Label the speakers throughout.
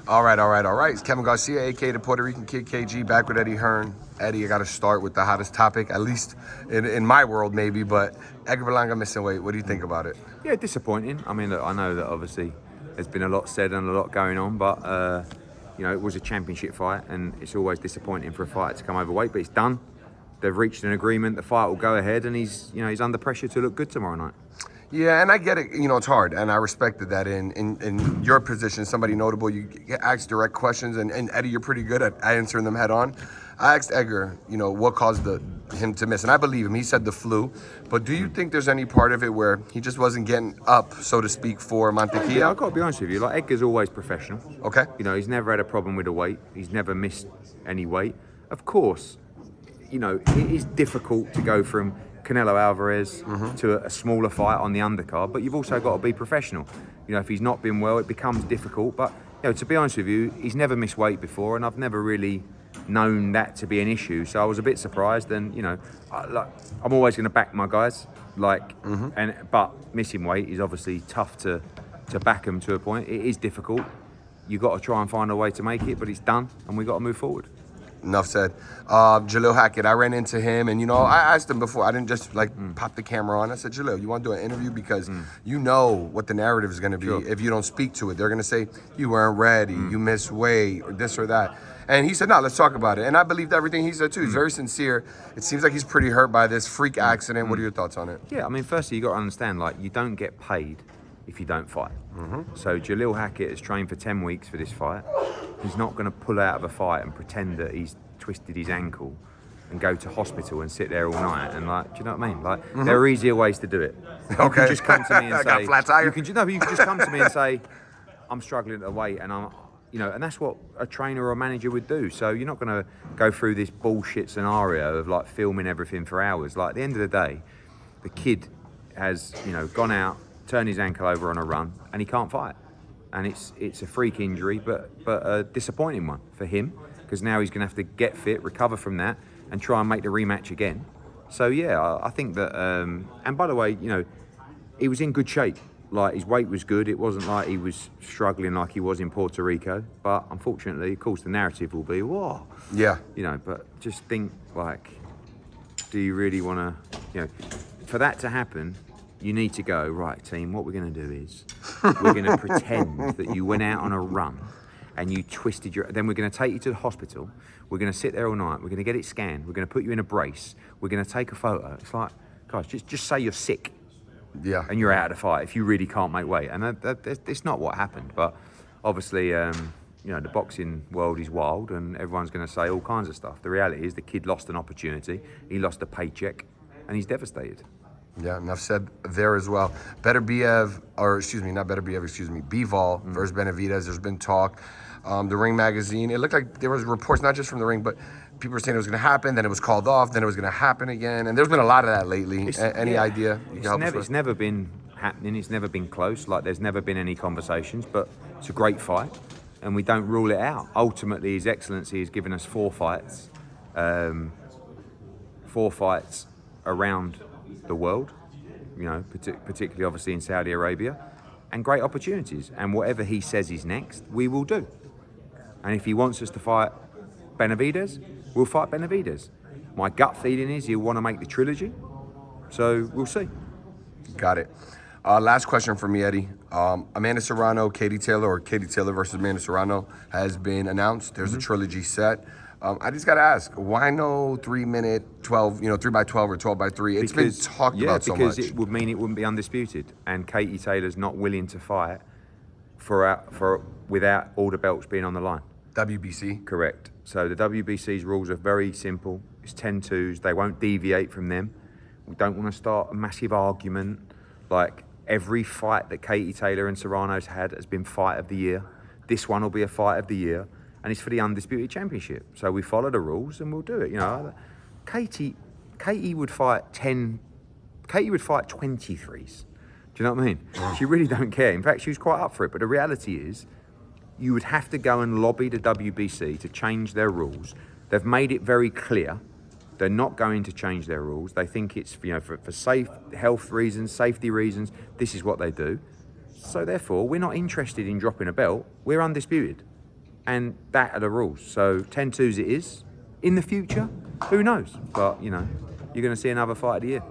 Speaker 1: All right. It's Kevin Garcia, a.k.a. the Puerto Rican Kid KG, back with Eddie Hearn. Eddie, I got to start with the hottest topic, at least in my world maybe, but Edgar Berlanga missing weight. What do you think about it?
Speaker 2: Yeah, disappointing. I mean, look, I know that obviously there's been a lot said and a lot going on, but, it was a championship fight, and it's always disappointing for a fighter to come overweight, but it's done. They've reached an agreement. The fight will go ahead, and he's under pressure to look good tomorrow night.
Speaker 1: Yeah, and I get it. It's hard, and I respected that. In your position, somebody notable, you get asked direct questions, and Eddie, you're pretty good at answering them head on. I asked Edgar, what caused him to miss, and I believe him. He said the flu, but do you think there's any part of it where he just wasn't getting up, so to speak, for Mantequilla?
Speaker 2: Yeah, I've got to be honest with you. Like, Edgar's always professional.
Speaker 1: Okay.
Speaker 2: He's never had a problem with the weight. He's never missed any weight. Of course, it is difficult to go from Canelo Alvarez to a smaller fight on the undercard, but you've also got to be professional. If he's not been well, it becomes difficult. But to be honest with you, he's never missed weight before, and I've never really known that to be an issue. So I was a bit surprised, and I'm always going to back my guys. But missing weight is obviously tough to back them to a point. It is difficult. You've got to try and find a way to make it, but it's done, and we've got to move forward.
Speaker 1: Enough said. Jalil Hackett, I ran into him, and I asked him before. I didn't just pop the camera on. I said, Jalil, you want to do an interview? Because you know what the narrative is going to be.
Speaker 2: Sure.
Speaker 1: If you don't speak to it, they're going to say you weren't ready, you missed weight, or this or that. And he said, no, let's talk about it. And I believed everything he said too. He's very sincere. It seems like he's pretty hurt by this freak accident. What are your thoughts on it?
Speaker 2: Yeah, I mean, firstly, you got to understand, you don't get paid if you don't fight. So Jalil Hackett has trained for 10 weeks for this fight. He's not going to pull out of a fight and pretend that he's twisted his ankle and go to hospital and sit there all night and do you know what I mean? There are easier ways to do it.
Speaker 1: Okay.
Speaker 2: You can just come to me and say,
Speaker 1: got flat tire.
Speaker 2: you can just come to me and say, I'm struggling at the weight, and and that's what a trainer or a manager would do. So you're not going to go through this bullshit scenario of filming everything for hours. At the end of the day, the kid has gone out, turned his ankle over on a run, and he can't fight. And it's a freak injury, but a disappointing one for him, because now he's going to have to get fit, recover from that, and try and make the rematch again. So yeah, I think that. And by the way, he was in good shape. His weight was good. It wasn't like he was struggling like he was in Puerto Rico. But unfortunately, of course, the narrative will be, whoa.
Speaker 1: Yeah.
Speaker 2: But just think, do you really want to? For that to happen, you need to go, right, team, what we're going to do is we're going to pretend that you went out on a run and you twisted then we're going to take you to the hospital. We're going to sit there all night. We're going to get it scanned. We're going to put you in a brace. We're going to take a photo. It's like, guys, just say you're sick.
Speaker 1: Yeah.
Speaker 2: And you're out of the fight if you really can't make weight. And it's not what happened. But obviously, the boxing world is wild, and everyone's going to say all kinds of stuff. The reality is the kid lost an opportunity. He lost a paycheck, and he's devastated.
Speaker 1: Yeah, enough said there as well. Bivol versus Benavidez. There's been talk. The Ring magazine, it looked like there was reports, not just from the Ring, but people were saying it was going to happen, then it was called off, then it was going to happen again. And there's been a lot of that lately. Any idea you can help us with?
Speaker 2: It's never been happening. It's never been close. There's never been any conversations, but it's a great fight, and we don't rule it out. Ultimately, His Excellency has given us 4 fights. 4 fights around the world, particularly obviously in Saudi Arabia, and great opportunities. And whatever he says is next, we will do. And if he wants us to fight Benavidez, we'll fight Benavidez. My gut feeling is he'll want to make the trilogy, so we'll see.
Speaker 1: Got it. Last question for me, Eddie. Amanda Serrano, Katie Taylor versus Amanda Serrano has been announced. There's a trilogy set. I just got to ask, why no 3-minute 12, 3x12 or 12x3? It's been talked about so much.
Speaker 2: Yeah, because it would mean it wouldn't be undisputed, and Katie Taylor's not willing to fight without all the belts being on the line.
Speaker 1: WBC?
Speaker 2: Correct. So the WBC's rules are very simple. It's 10-2s. They won't deviate from them. We don't want to start a massive argument. Every fight that Katie Taylor and Serrano's had has been fight of the year. This one will be a fight of the year, and it's for the undisputed championship. So we follow the rules and we'll do it. Katie would fight 23s. Do you know what I mean? She really don't care. In fact, she was quite up for it. But the reality is, you would have to go and lobby the WBC to change their rules. They've made it very clear they're not going to change their rules. They think it's for safe health reasons, safety reasons. This is what they do. So therefore, we're not interested in dropping a belt. We're undisputed. and that are the rules. So 10-2s it is. In the future, who knows? But, you know, you're going to see another fight of the year.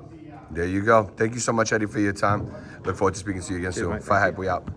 Speaker 1: There you go. Thank you so much, Eddie, for your time. Look forward to speaking to you again soon.
Speaker 2: mate.
Speaker 1: FightHype, we out.